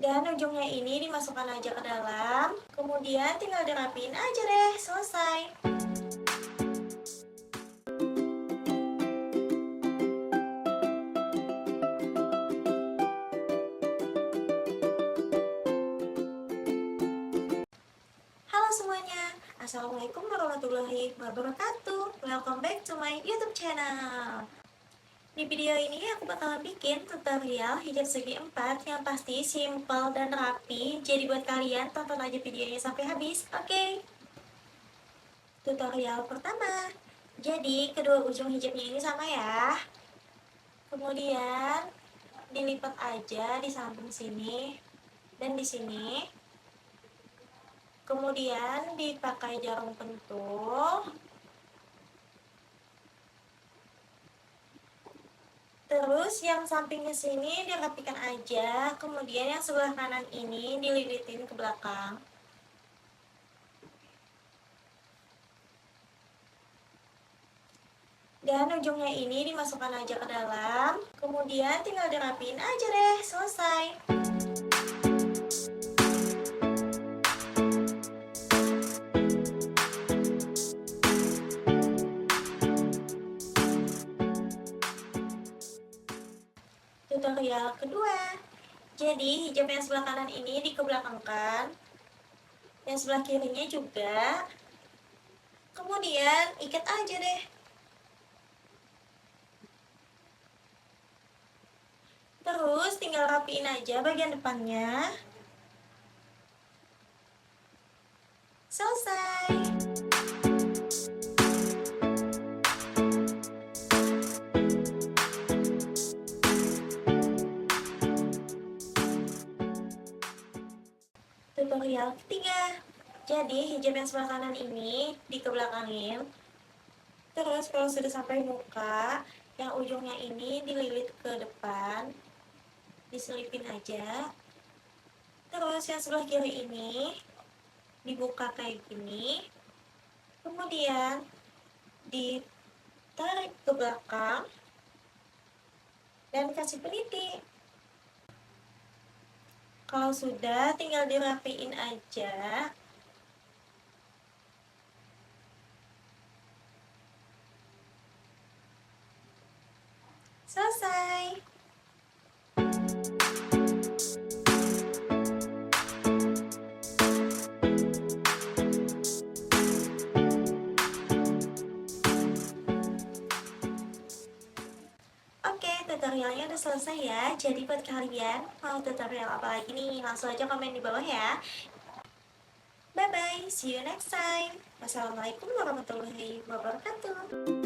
Dan ujungnya ini dimasukkan aja ke dalam, kemudian tinggal dirapiin aja deh, selesai. Halo semuanya, Assalamualaikum warahmatullahi wabarakatuh. Welcome back to my YouTube channel. Di video ini aku bakalan bikin tutorial hijab segi 4 yang pasti simple dan rapi. Jadi buat kalian tonton aja videonya sampai habis, oke? Tutorial pertama. Jadi kedua ujung hijabnya ini sama ya. Kemudian dilipat aja di samping sini dan di sini. Kemudian dipakai jarum pentul. Terus yang sampingnya sini dirapikan aja, kemudian yang sebelah kanan ini dililitin ke belakang. Dan ujungnya ini dimasukkan aja ke dalam, kemudian tinggal dirapiin aja deh, selesai. Tutorial kedua. Jadi hijab yang sebelah kanan ini dikebelakangkan, yang sebelah kirinya juga. Kemudian ikat aja deh. Terus tinggal rapiin aja bagian depannya. Selesai. Tutorial ketiga. Jadi hijab yang sebelah kanan ini dikebelakangin. Terus kalau sudah sampai muka, yang ujungnya ini dililit ke depan, diselipin aja. Terus yang sebelah kiri ini dibuka kayak gini, kemudian ditarik ke belakang dan kasih peniti. Kalau sudah, tinggal dirapiin aja. Selesai. Oke, tutorialnya udah selesai ya. Jadi buat kalian mau tutorial apa lagi nih, langsung aja komen di bawah ya. Bye bye, see you next time. Wassalamualaikum warahmatullahi wabarakatuh.